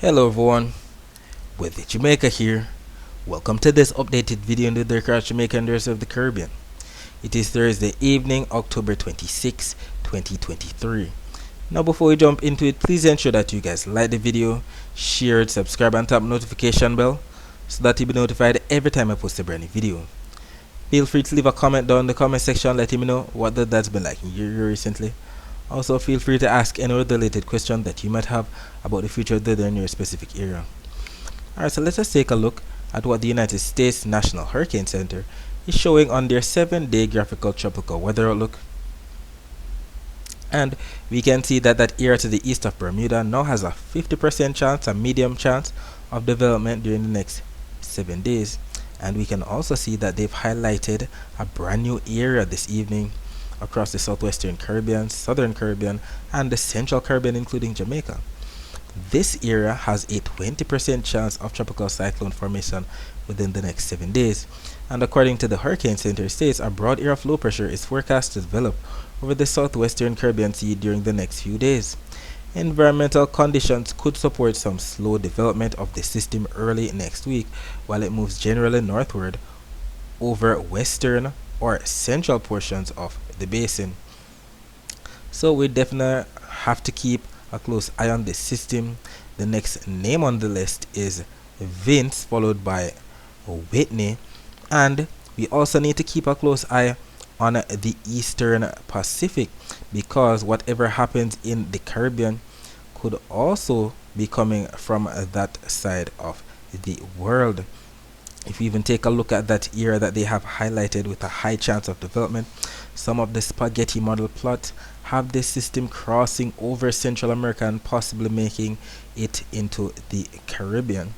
Hello everyone, with Jamaica here. Welcome to this updated video into the across Jamaica and the rest of the Caribbean. It is Thursday evening, October 26, 2023. Now before we jump into it, please ensure that you guys like the video, share it, subscribe and tap the notification bell so that you'll be notified every time I post a brand new video. Feel free to leave a comment down in the comment section letting me know what that's been like in your year recently. Also, feel free to ask any other related question that you might have about the future of the weather in your specific area. Alright, so let us take a look at what the United States National Hurricane Center is showing on their 7-day graphical tropical weather outlook. And we can see that that area to the east of Bermuda now has a 50% chance, a medium chance of development during the next 7 days. And we can also see that they've highlighted a brand new area this evening across the southwestern Caribbean, southern Caribbean, and the central Caribbean, including Jamaica. This area has a 20% chance of tropical cyclone formation within the next 7 days. And according to the Hurricane Center, states a broad area of low pressure is forecast to develop over the southwestern Caribbean Sea during the next few days. Environmental conditions could support some slow development of the system early next week while it moves generally northward over western or central portions of the basin. So we definitely have to keep a close eye on this system. The next name on the list is Vince, followed by Whitney, and we also need to keep a close eye on the Eastern Pacific, because whatever happens in the Caribbean could also be coming from that side of the world. If you even take a look at that area that they have highlighted with a high chance of development, some of the spaghetti model plots have this system crossing over Central America and possibly making it into the Caribbean.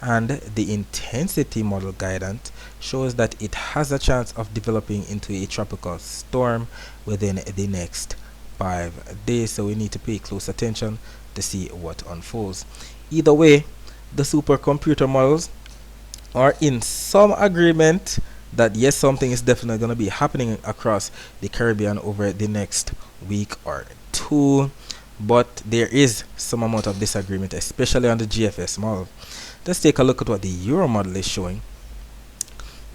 And the intensity model guidance shows that it has a chance of developing into a tropical storm within the next 5 days. So we need to pay close attention to see what unfolds. Either way, the supercomputer models are in some agreement that yes, something is definitely going to be happening across the Caribbean over the next week or two, but there is some amount of disagreement, especially on the GFS model. Let's take a look at what the Euro model is showing.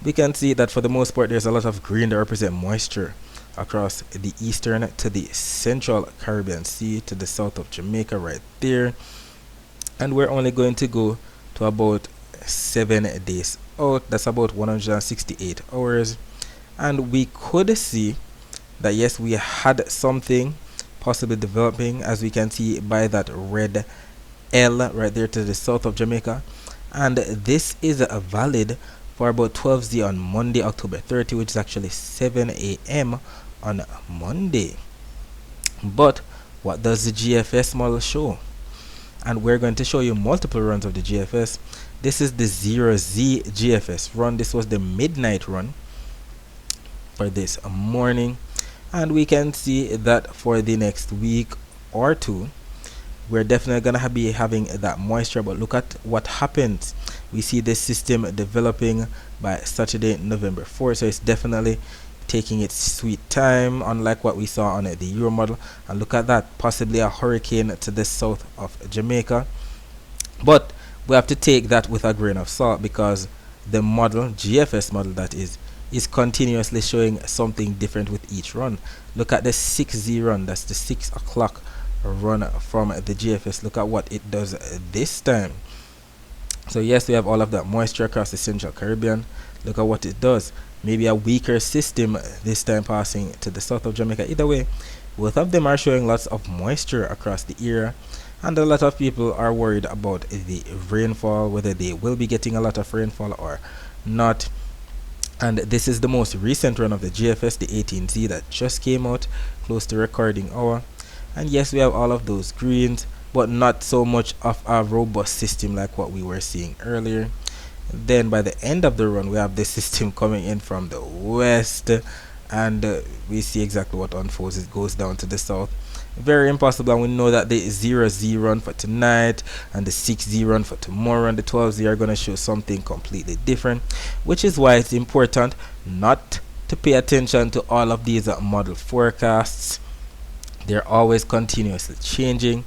We can see that for the most part there's a lot of green that represent moisture across the eastern to the central Caribbean Sea to the south of Jamaica right there, and we're only going to go to about 7 days out. That's about 168 hours, and we could see that yes, we had something possibly developing, as we can see by that red L right there to the south of Jamaica, and this is valid for about 12Z on Monday, October 30, which is actually 7 a.m. on Monday. But what does the GFS model show? And we're going to show you multiple runs of the GFS. This is the 0Z GFS run. This was the midnight run for this morning, and we can see that for the next week or two we're definitely gonna be having that moisture. But look at what happens. We see this system developing by Saturday, November 4th, so it's definitely taking its sweet time, unlike what we saw on the Euro model. And look at that, possibly a hurricane to the south of Jamaica. But we have to take that with a grain of salt, because the model, GFS model that is continuously showing something different with each run. Look at the 6Z run, that's the 6 o'clock run from the GFS. Look at what it does this time. So yes, we have all of that moisture across the central Caribbean. Look at what it does. Maybe a weaker system this time passing to the south of Jamaica. Either way, both of them are showing lots of moisture across the area, and a lot of people are worried about the rainfall, whether they will be getting a lot of rainfall or not. And this is the most recent run of the GFS, the 18Z, that just came out close to recording hour. And yes, we have all of those greens, but not so much of a robust system like what we were seeing earlier. Then by the end of the run, we have this system coming in from the west, and we see exactly what unfolds. It goes down to the south. Very impossible, and we know that the 0Z run for tonight and the 6Z run for tomorrow and the 12Z are going to show something completely different, which is why it's important not to pay attention to all of these model forecasts. They're always continuously changing.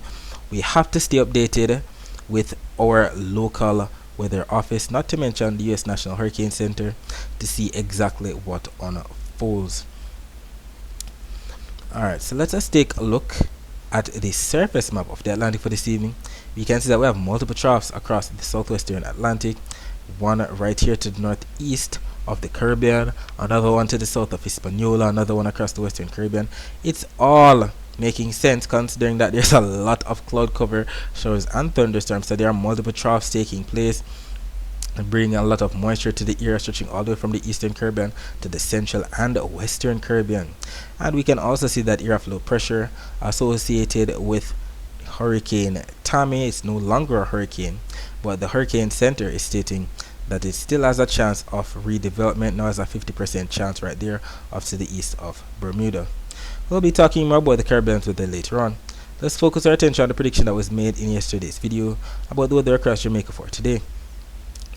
We have to stay updated with our local weather office, not to mention the US National Hurricane Center, to see exactly what unfolds. Alright, so let us take a look at the surface map of the Atlantic for this evening. We can see that we have multiple troughs across the southwestern Atlantic, one right here to the northeast of the Caribbean, another one to the south of Hispaniola, another one across the western Caribbean. It's all making sense considering that there's a lot of cloud cover, showers and thunderstorms, so there are multiple troughs taking place and bringing a lot of moisture to the area, stretching all the way from the eastern Caribbean to the central and western Caribbean. And we can also see that area of low pressure associated with Hurricane Tommy. It's no longer a hurricane, but the hurricane center is stating that it still has a chance of redevelopment. Now has a 50% chance right there off to the east of Bermuda. We'll be talking more about the Caribbean weather later on. Let's focus our attention on the prediction that was made in yesterday's video about the weather across Jamaica for today.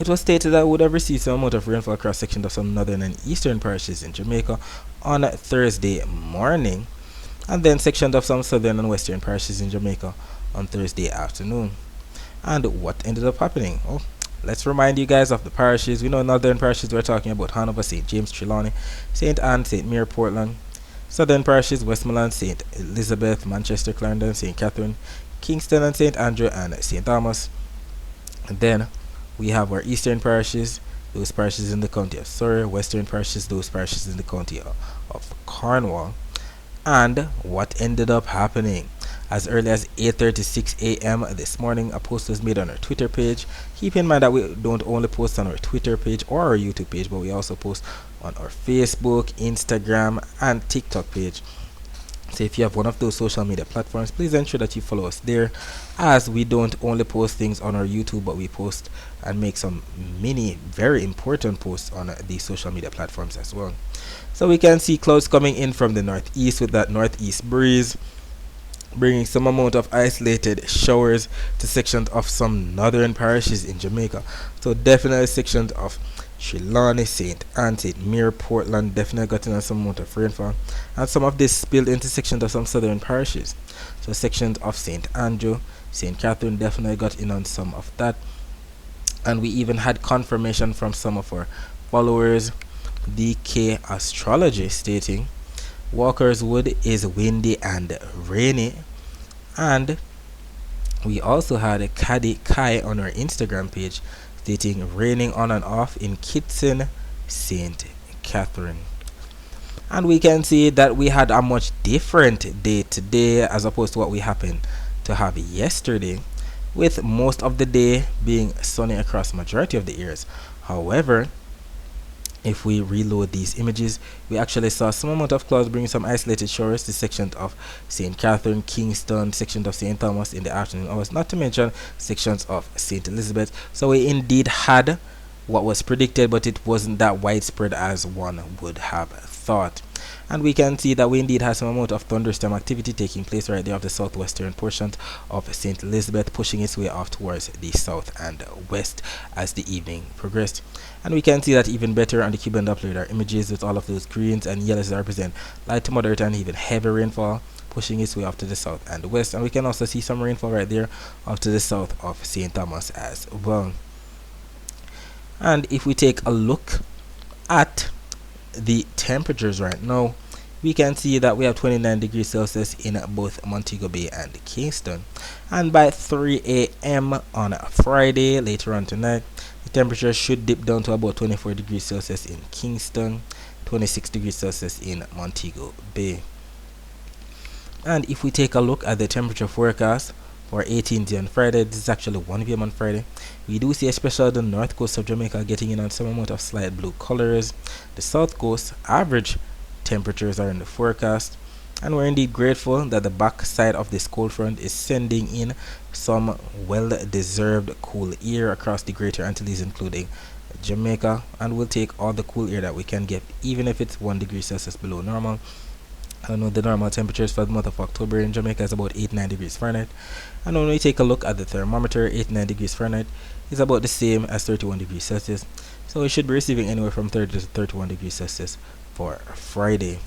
It was stated that we would have received some amount of rainfall across sections of some northern and eastern parishes in Jamaica on Thursday morning, and then sections of some southern and western parishes in Jamaica on Thursday afternoon. And what ended up happening? Oh, let's remind you guys of the parishes. We know northern parishes, we're talking about Hanover, St. James, Trelawney, St. Anne, St. Mary, Portland. Southern parishes, Westmoreland, St. Elizabeth, Manchester, Clarendon, St. Catherine, Kingston and St. Andrew, and St. Thomas. And then we have our eastern parishes, those parishes in the county of Surrey, western parishes, those parishes in the county of Cornwall. And what ended up happening? As early as 8:36 a.m. this morning, a post was made on our Twitter page. Keep in mind that we don't only post on our Twitter page or our YouTube page, but we also post on our Facebook, Instagram, and TikTok page. So if you have one of those social media platforms, please ensure that you follow us there, as we don't only post things on our YouTube, but we post and make some many very important posts on these social media platforms as well. So we can see clouds coming in from the northeast with that northeast breeze, bringing some amount of isolated showers to sections of some northern parishes in Jamaica. So definitely sections of Trelawney, St. Anne, St. Mary, Portland definitely got in some amount of rainfall, and some of this spilled into sections of some southern parishes. So sections of St. Andrew, St. Catherine definitely got in on some of that, and we even had confirmation from some of our followers, DK Astrology, stating Walker's Wood is windy and rainy. And we also had a Caddy Kai on our Instagram page stating raining on and off in Kitson, St. Catherine. And we can see that we had a much different day today as opposed to what we happened to have yesterday, with most of the day being sunny across majority of the areas. However, if we reload these images, we actually saw some amount of clouds bringing some isolated showers to sections of St. Catherine, Kingston, sections of St. Thomas in the afternoon hours, not to mention sections of St. Elizabeth. So we indeed had what was predicted, but it wasn't that widespread as one would have thought. And we can see that we indeed have some amount of thunderstorm activity taking place right there of the southwestern portions of St. Elizabeth, pushing its way off towards the south and west as the evening progressed. And we can see that even better on the Cuban Doppler radar images, with all of those greens and yellows that represent light to moderate and even heavy rainfall, pushing its way off to the south and the west. And we can also see some rainfall right there off to the south of St. Thomas as well. And if we take a look at the temperatures right now, we can see that we have 29 degrees Celsius in both Montego Bay and Kingston. And by 3 a.m. on Friday, later on tonight, the temperature should dip down to about 24 degrees Celsius in Kingston, 26 degrees Celsius in Montego Bay. And if we take a look at the temperature forecast for 18th on Friday, this is actually 1 p.m. on Friday, we do see especially the north coast of Jamaica getting in on some amount of slight blue colors. The south coast average temperatures are in the forecast, and we're indeed grateful that the back side of this cold front is sending in some well-deserved cool air across the greater Antilles, including Jamaica, and we'll take all the cool air that we can get, even if it's 1 degree Celsius below normal. I know the normal temperatures for the month of October in Jamaica is about 8-9 degrees Fahrenheit, and when we take a look at the thermometer, 8-9 degrees Fahrenheit is about the same as 31 degrees Celsius, so we should be receiving anywhere from 30 to 31 degrees Celsius for Friday.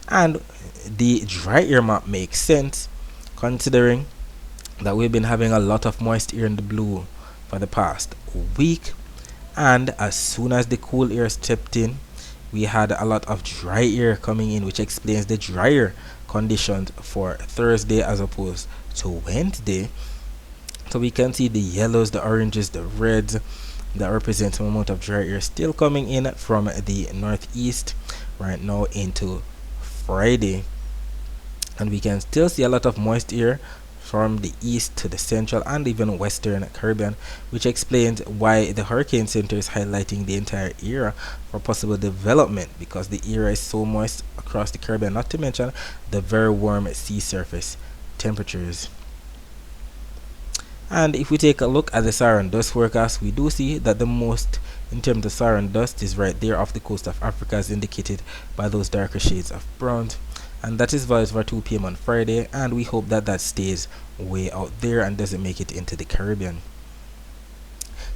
And the dry air map makes sense, considering that we've been having a lot of moist air in the blue for the past week, and as soon as the cool air stepped in, we had a lot of dry air coming in, which explains the drier conditions for Thursday as opposed to Wednesday. So we can see the yellows, the oranges, the reds that represent some amount of dry air still coming in from the northeast right now into Friday, and we can still see a lot of moist air from the east to the central and even western Caribbean, which explains why the hurricane center is highlighting the entire area for possible development, because the area is so moist across the Caribbean, not to mention the very warm sea surface temperatures. And if we take a look at the Saharan dust forecast, we do see that the most in terms of Saharan dust is right there off the coast of Africa, as indicated by those darker shades of brown, and that is valid for 2 p.m. on Friday, and we hope that that stays way out there and doesn't make it into the Caribbean.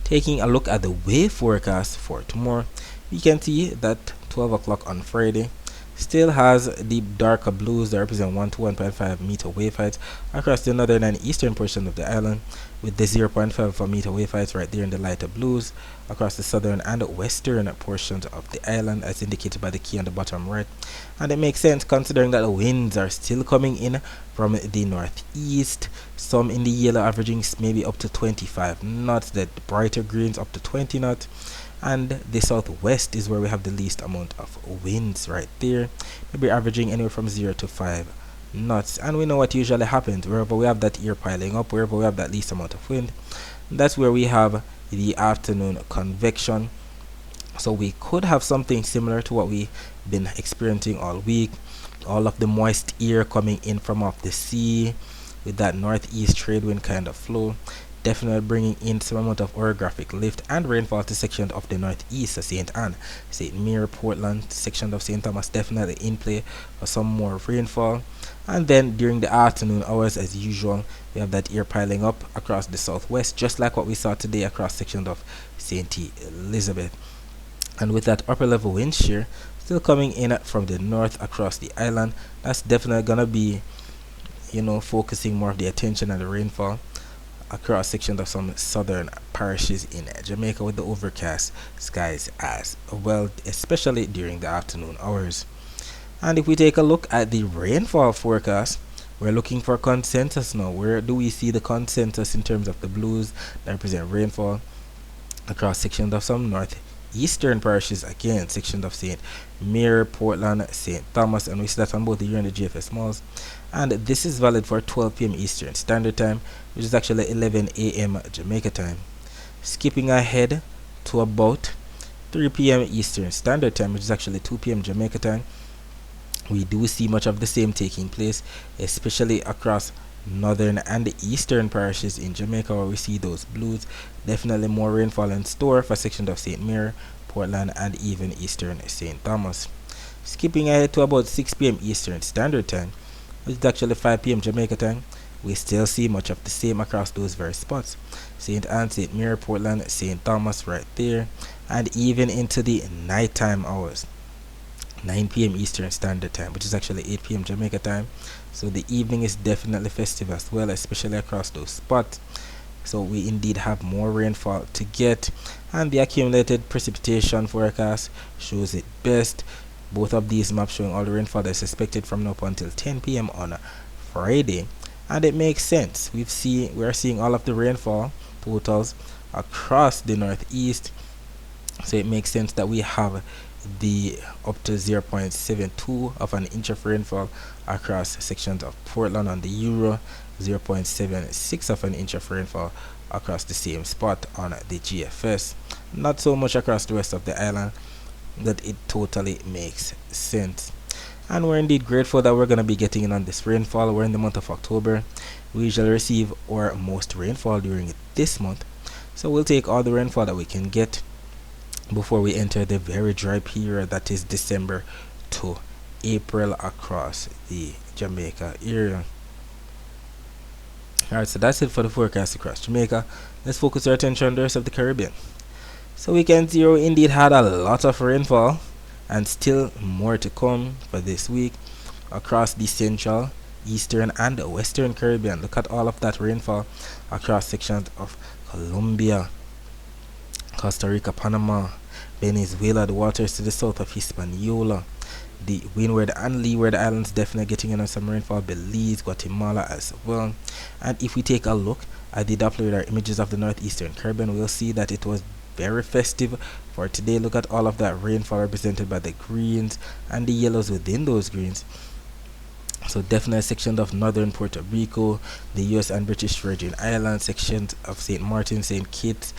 Taking a look at the wave forecast for tomorrow, we can see that 12 o'clock on Friday still has the darker blues that represent 1 to 1.5 meter wave heights across the northern and eastern portion of the island, with the 0.5 meter wave heights right there in the lighter blues across the southern and western portions of the island, as indicated by the key on the bottom right. And it makes sense considering that the winds are still coming in from the northeast, some in the yellow averaging maybe up to 25 knots, the brighter greens up to 20 knots, and the southwest is where we have the least amount of winds right there, maybe averaging anywhere from 0 to 5 knots. And we know what usually happens wherever we have that air piling up, wherever we have that least amount of wind, that's where we have the afternoon convection. So we could have something similar to what we've been experiencing all week, all of the moist air coming in from off the sea with that northeast trade wind kind of flow, definitely bringing in some amount of orographic lift and rainfall to sections of the northeast, St. Anne, St. Mary, Portland, section of St. Thomas, definitely in play for some more rainfall. And then during the afternoon hours, as usual, we have that air piling up across the southwest, just like what we saw today across sections of St. Elizabeth. And with that upper level wind shear still coming in from the north across the island, that's definitely gonna be, focusing more of the attention and the rainfall across sections of some southern parishes in Jamaica, with the overcast skies as well, especially during the afternoon hours. And if we take a look at the rainfall forecast, we're looking for consensus now. Where do we see the consensus in terms of the blues that represent rainfall across sections of some northeastern parishes, again sections of St. Mary, Portland, St. Thomas, and we see that on both the U and the GFS malls. And this is valid for 12 p.m. Eastern Standard Time, which is actually 11 a.m. Jamaica time. Skipping ahead to about 3 p.m. Eastern Standard Time, which is actually 2 p.m. Jamaica time, we do see much of the same taking place, especially across northern and the eastern parishes in Jamaica, where we see those blues. Definitely more rainfall in store for sections of St. Mary, Portland, and even eastern St. Thomas. Skipping ahead to about 6 p.m. Eastern Standard Time, which is actually 5 p.m. Jamaica time, we still see much of the same across those very spots. St. Anne, St. Mary, Portland, St. Thomas right there, and even into the nighttime hours. 9 p.m. Eastern Standard Time, which is actually 8 p.m. Jamaica time. So the evening is definitely festive as well, especially across those spots. So we indeed have more rainfall to get, and the accumulated precipitation forecast shows it best. Both of these maps showing all the rainfall that's expected from now up until 10 p.m. on Friday, and it makes sense. We're seeing all of the rainfall totals across the northeast, so it makes sense that we have the up to 0.72 of an inch of rainfall across sections of Portland on the Euro, 0.76 of an inch of rainfall across the same spot on the GFS. Not so much across the rest of the island, that it totally makes sense. And we're indeed grateful that we're going to be getting in on this rainfall. We're in the month of October. We usually receive our most rainfall during this month, so we'll take all the rainfall that we can get before we enter the very dry period that is December to April across the Jamaica area. Alright, so that's it for the forecast across Jamaica. Let's focus our attention on the rest of the Caribbean. So Weekend Zero indeed had a lot of rainfall, and still more to come for this week across the central, eastern and western Caribbean. Look at all of that rainfall across sections of Colombia, Costa Rica, Panama, Venezuela, the waters to the south of Hispaniola. The Windward and Leeward Islands definitely getting in on some rainfall. Belize, Guatemala as well. And if we take a look at the Doppler radar images of the northeastern Caribbean, we'll see that it was very festive for today. Look at all of that rainfall represented by the greens and the yellows within those greens. So definitely sections of northern Puerto Rico, the US and British Virgin Islands, sections of St. Martin, St. Kitts,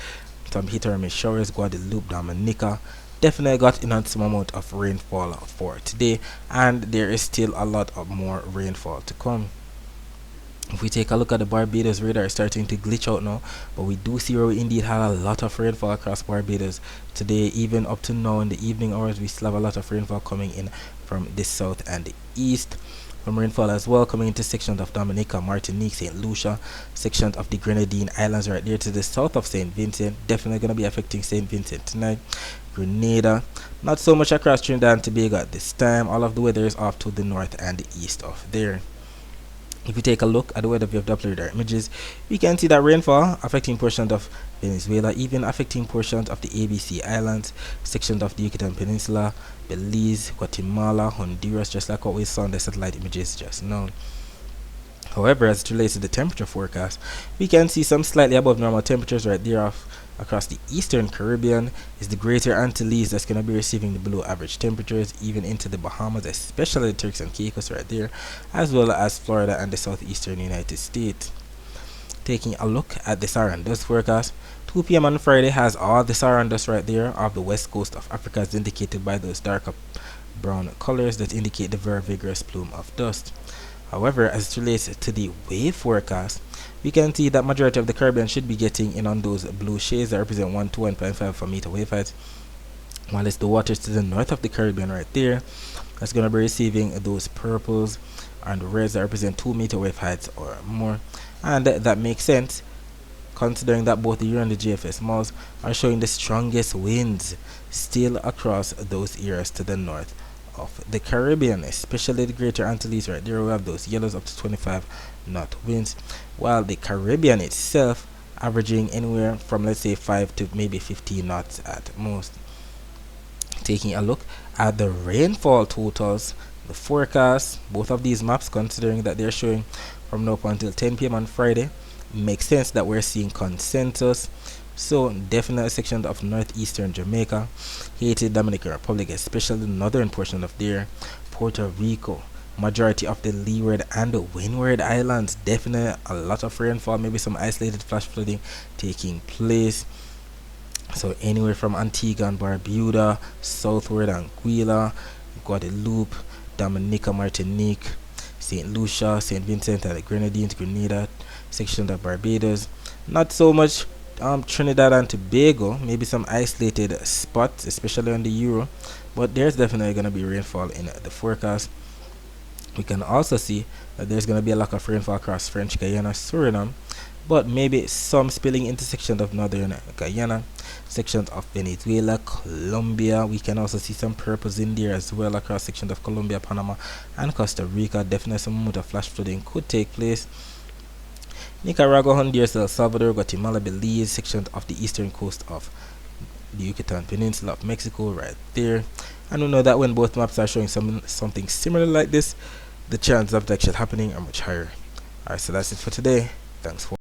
some hit or miss showers, Guadeloupe, Dominica. Definitely got in on some amount of rainfall for today, and there is still a lot of more rainfall to come. If we take a look at the Barbados radar, it's starting to glitch out now, but we do see where we indeed had a lot of rainfall across Barbados today. Even up to now in the evening hours, we still have a lot of rainfall coming in from the south and the east. From rainfall as well coming into sections of Dominica, Martinique, St. Lucia, sections of the Grenadine Islands right there to the south of St. Vincent. Definitely going to be affecting St. Vincent tonight. Grenada, not so much across Trinidad and Tobago at this time. All of the weather is off to the north and the east of there. If we take a look at the weather view of Doppler radar images, we can see that rainfall affecting portions of Venezuela, even affecting portions of the ABC Islands, sections of the Yucatan Peninsula, Belize, Guatemala, Honduras, just like what we saw in the satellite images just now. However, as it relates to the temperature forecast, we can see some slightly above normal temperatures right there across the eastern Caribbean. Is the Greater Antilles that's going to be receiving the below average temperatures, even into the Bahamas, especially the Turks and Caicos right there, as well as Florida and the southeastern United States. Taking a look at the Saharan dust forecast, 2 p.m. on Friday has all the Saharan dust right there off the west coast of Africa, as indicated by those darker brown colors that indicate the very vigorous plume of dust. However, as it relates to the wave forecast, we can see that majority of the Caribbean should be getting in on those blue shades that represent 1 to 1.5 meter wave height, while it's the waters to the north of the Caribbean right there that's going to be receiving those purples and reds that represent 2 meter wave heights or more. And that makes sense considering that both the Euro and the GFS malls are showing the strongest winds still across those areas to the north of the Caribbean, especially the Greater Antilles right there. We have those yellows up to 25 knot winds, while the Caribbean itself averaging anywhere from, let's say, 5 to maybe 15 knots at most. Taking a look at the rainfall totals, the forecast, both of these maps, considering that they're showing from now up until 10 p.m. on Friday, makes sense that we're seeing consensus. So definitely sections of northeastern Jamaica, Haiti, Dominican Republic, especially the northern portion of there, Puerto Rico, majority of the Leeward and the Windward Islands, definitely a lot of rainfall, maybe some isolated flash flooding taking place. So anywhere from Antigua and Barbuda, southward Anguilla, Guadeloupe, Dominica, Martinique, St. Lucia, St. Vincent and the Grenadines, Grenada, sections of Barbados. Not so much Trinidad and Tobago, maybe some isolated spots, especially on the Euro, but there's definitely going to be rainfall in the forecast. We can also see that there's going to be a lack of rainfall across French Guiana, Suriname, but maybe some spilling into sections of northern Guyana, sections of Venezuela, Colombia. We can also see some purples in there as well across sections of Colombia, Panama, and Costa Rica. Definitely some amount of flash flooding could take place. Nicaragua, Honduras, El Salvador, Guatemala, Belize, sections of the eastern coast of the Yucatan Peninsula of Mexico right there. And we know that when both maps are showing something similar like this, the chances of that actually happening are much higher. Alright, so that's it for today. Thanks for